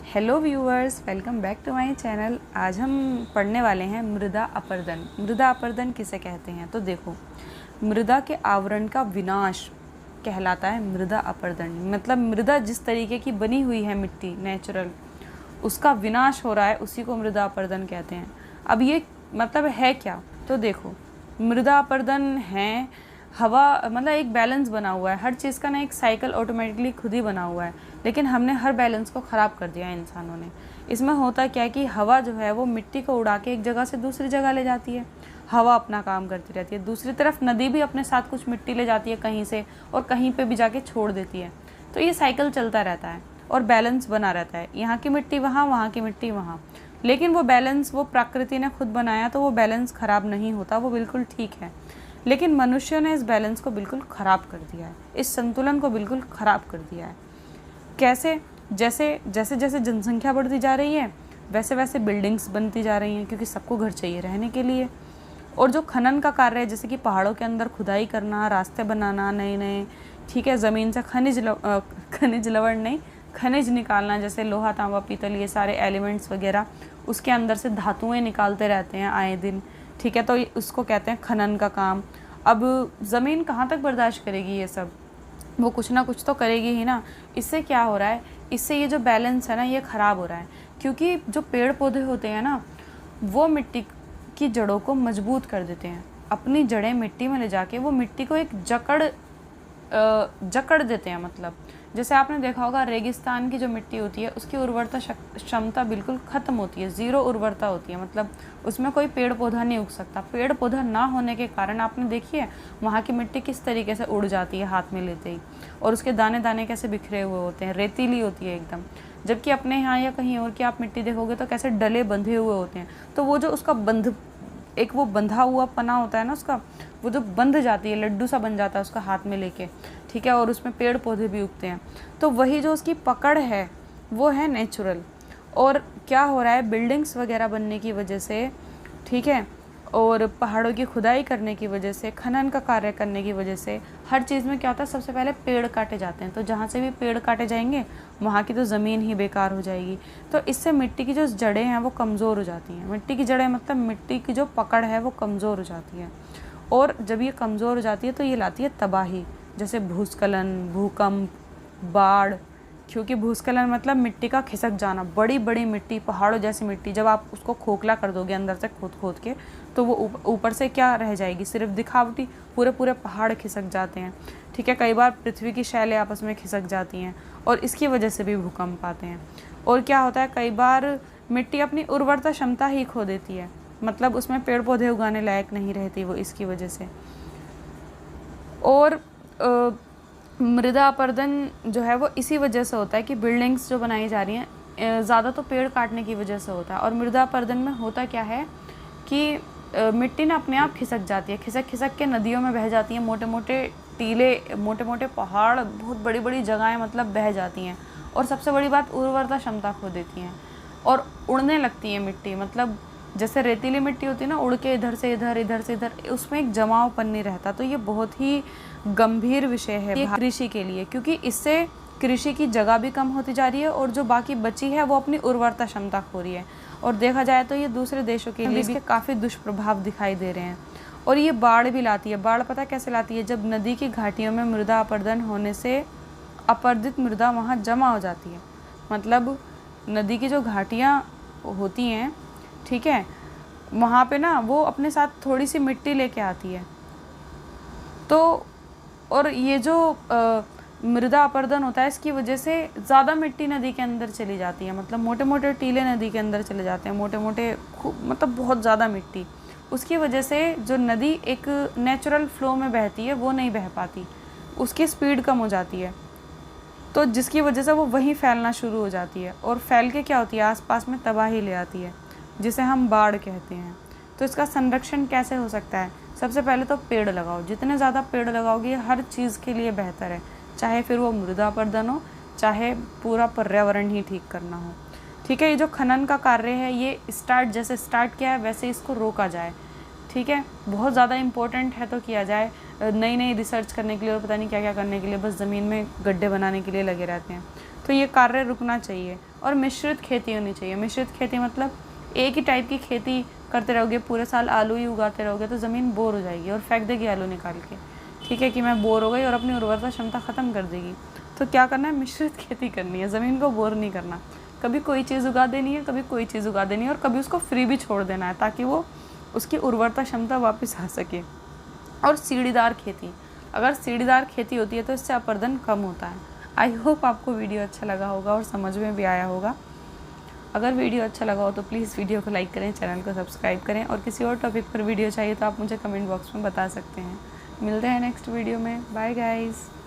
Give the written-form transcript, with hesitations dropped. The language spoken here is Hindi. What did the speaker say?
Hello viewers, welcome back to my channel. आज हम पढ़ने वाले हैं मृदा अपरदन। मृदा अपरदन किसे कहते हैं? तो देखो, मृदा के आवरण का विनाश कहलाता है मृदा अपरदन। मतलब मृदा जिस तरीके की बनी हुई है, मिट्टी नेचुरल, उसका विनाश हो रहा है, उसी को मृदा अपरदन कहते हैं। अब ये मतलब है क्या? तो देखो, मृदा अपरदन है हवा, मतलब एक बैलेंस बना हुआ है, हर चीज़ का ना एक साइकिल ऑटोमेटिकली खुद ही बना हुआ है, लेकिन हमने हर बैलेंस को ख़राब कर दिया है इंसानों ने। इसमें होता क्या है कि हवा जो है वो मिट्टी को उड़ा के एक जगह से दूसरी जगह ले जाती है, हवा अपना काम करती रहती है। दूसरी तरफ नदी भी अपने साथ कुछ मिट्टी ले जाती है कहीं से, और कहीं पे भी जाके छोड़ देती है। तो ये साइकिल चलता रहता है और बैलेंस बना रहता है, यहाँ की मिट्टी वहाँ, वहाँ की मिट्टी वहाँ। लेकिन वो बैलेंस वो प्रकृति ने खुद बनाया, तो वो बैलेंस ख़राब नहीं होता, वो बिल्कुल ठीक है। लेकिन मनुष्य ने इस बैलेंस को बिल्कुल ख़राब कर दिया है, इस संतुलन को बिल्कुल ख़राब कर दिया है। कैसे? जैसे जैसे जैसे जनसंख्या बढ़ती जा रही है, वैसे वैसे बिल्डिंग्स बनती जा रही हैं, क्योंकि सबको घर चाहिए रहने के लिए। और जो खनन का कार्य है, जैसे कि पहाड़ों के अंदर खुदाई करना, रास्ते बनाना नए नए, ठीक है, ज़मीन से खनिज निकालना, जैसे लोहा, तांबा, पीतल, ये सारे एलिमेंट्स वगैरह, उसके अंदर से धातुएं निकालते रहते हैं आए दिन, ठीक है। तो उसको कहते हैं खनन का काम। अब ज़मीन कहाँ तक बर्दाश्त करेगी ये सब? वो कुछ ना कुछ तो करेगी ही ना। इससे क्या हो रहा है? इससे ये जो बैलेंस है ना, ये ख़राब हो रहा है, क्योंकि जो पेड़ पौधे होते हैं ना, वो मिट्टी की जड़ों को मजबूत कर देते हैं। अपनी जड़ें मिट्टी में ले जाके वो मिट्टी को एक जकड़ देते हैं। मतलब जैसे आपने देखा होगा, रेगिस्तान की जो मिट्टी होती है उसकी उर्वरता क्षमता बिल्कुल ख़त्म होती है, ज़ीरो उर्वरता होती है। मतलब उसमें कोई पेड़ पौधा नहीं उग सकता। पेड़ पौधा ना होने के कारण आपने देखी है वहाँ की मिट्टी किस तरीके से उड़ जाती है हाथ में लेते ही, और उसके दाने दाने कैसे बिखरे हुए होते हैं, रेतीली होती है एकदम। जबकि अपने यहाँ या कहीं और की आप मिट्टी देखोगे तो कैसे डले बंधे हुए होते हैं। तो वो जो उसका एक वो बंधा हुआ पना होता है ना उसका, वो जो बंध जाती है, लड्डू सा बन जाता है उसका हाथ में लेके, ठीक है, और उसमें पेड़ पौधे भी उगते हैं। तो वही जो उसकी पकड़ है वो है नेचुरल। और क्या हो रहा है, बिल्डिंग्स वगैरह बनने की वजह से, ठीक है, और पहाड़ों की खुदाई करने की वजह से, खनन का कार्य करने की वजह से, हर चीज़ में क्या होता है, सबसे पहले पेड़ काटे जाते हैं। तो जहाँ से भी पेड़ काटे जाएंगे वहाँ की तो ज़मीन ही बेकार हो जाएगी। तो इससे मिट्टी की जो जड़ें हैं वो कमज़ोर हो जाती हैं। मिट्टी की जड़ें मतलब मिट्टी की जो पकड़ है वो कमज़ोर हो जाती है, और जब ये कमज़ोर हो जाती है तो ये लाती है तबाही, जैसे भूस्खलन, भूकंप, बाढ़। क्योंकि भूस्खलन मतलब मिट्टी का खिसक जाना, बड़ी बड़ी मिट्टी, पहाड़ों जैसी मिट्टी, जब आप उसको खोखला कर दोगे अंदर से खोद खोद के, तो वो ऊपर से क्या रह जाएगी, सिर्फ दिखावटी। पूरे पूरे पहाड़ खिसक जाते हैं, ठीक है। कई बार पृथ्वी की शैलें आपस में खिसक जाती हैं, और इसकी वजह से भी भूकंप आते हैं। और क्या होता है, कई बार मिट्टी अपनी उर्वरता क्षमता ही खो देती है, मतलब उसमें पेड़ पौधे उगाने लायक नहीं रहती वो, इसकी वजह से। और मृदा अपरदन जो है वो इसी वजह से होता है कि बिल्डिंग्स जो बनाई जा रही हैं, ज़्यादा तो पेड़ काटने की वजह से होता है। और मृदा अपरदन में होता क्या है कि मिट्टी ना अपने आप खिसक जाती है, खिसक खिसक के नदियों में बह जाती हैं, मोटे मोटे टीले, मोटे मोटे पहाड़, बहुत बड़ी बड़ी जगहें मतलब बह जाती हैं। और सबसे बड़ी बात, उर्वरता क्षमता खो देती हैं और उड़ने लगती है मिट्टी। मतलब जैसे रेतीली मिट्टी होती है ना, उड़ के इधर से इधर, इधर से इधर, उसमें एक जमावपन नहीं रहता। तो ये बहुत ही गंभीर विषय है कृषि के लिए, क्योंकि इससे कृषि की जगह भी कम होती जा रही है, और जो बाकी बची है वो अपनी उर्वरता क्षमता खो रही है। और देखा जाए तो ये दूसरे देशों के लिए भी काफ़ी दुष्प्रभाव दिखाई दे रहे हैं। और ये बाढ़ भी लाती है। बाढ़ पता कैसे लाती है? जब नदी की घाटियों में मृदा अपरदन होने से अपरदित मृदा वहाँ जमा हो जाती है। मतलब नदी की जो घाटियाँ होती हैं, ठीक है, वहाँ पे ना वो अपने साथ थोड़ी सी मिट्टी लेके आती है। तो और ये जो मृदा अपरदन होता है, इसकी वजह से ज़्यादा मिट्टी नदी के अंदर चली जाती है। मतलब मोटे मोटे टीले नदी के अंदर चले जाते हैं, मोटे मोटे, मतलब बहुत ज़्यादा मिट्टी। उसकी वजह से जो नदी एक नेचुरल फ्लो में बहती है वो नहीं बह पाती, उसकी स्पीड कम हो जाती है। तो जिसकी वजह से वो वहीं फैलना शुरू हो जाती है, और फैल के क्या होती है, आसपास में तबाही ले आती है, जिसे हम बाढ़ कहते हैं। तो इसका संरक्षण कैसे हो सकता है? सबसे पहले तो पेड़ लगाओ। जितने ज़्यादा पेड़ लगाओगे हर चीज़ के लिए बेहतर है, चाहे फिर वो मृदा अपरदन हो, चाहे पूरा पर्यावरण ही ठीक करना हो, ठीक है। ये जो खनन का कार्य है, ये जैसे स्टार्ट किया है वैसे इसको रोका जाए, ठीक है। बहुत ज़्यादा इम्पोर्टेंट है तो किया जाए। नई नई रिसर्च करने के लिए और पता नहीं क्या क्या करने के लिए बस ज़मीन में गड्ढे बनाने के लिए लगे रहते हैं। तो ये कार्य रुकना चाहिए। और मिश्रित खेती होनी चाहिए। मिश्रित खेती मतलब एक ही टाइप की खेती करते रहोगे, पूरे साल आलू ही उगाते रहोगे तो ज़मीन बोर हो जाएगी और फेंक देगी आलू निकाल के। ठीक है कि मैं बोर हो गई और अपनी उर्वरता क्षमता ख़त्म कर देगी। तो क्या करना है, मिश्रित खेती करनी है, ज़मीन को बोर नहीं करना। कभी कोई चीज़ उगा देनी है, कभी कोई चीज़ उगा देनी है, और कभी उसको फ्री भी छोड़ देना है ताकि वो उसकी उर्वरता क्षमता वापस आ सके। और सीढ़ीदार खेती, अगर सीढ़ीदार खेती होती है तो इससे अपर्दन कम होता है। आई होप आपको वीडियो अच्छा लगा होगा और समझ में भी आया होगा। अगर वीडियो अच्छा लगा हो तो प्लीज़ वीडियो को लाइक करें, चैनल को सब्सक्राइब करें, और किसी और टॉपिक पर वीडियो चाहिए तो आप मुझे कमेंट बॉक्स में बता सकते हैं। मिलते हैं नेक्स्ट वीडियो में। Bye guys.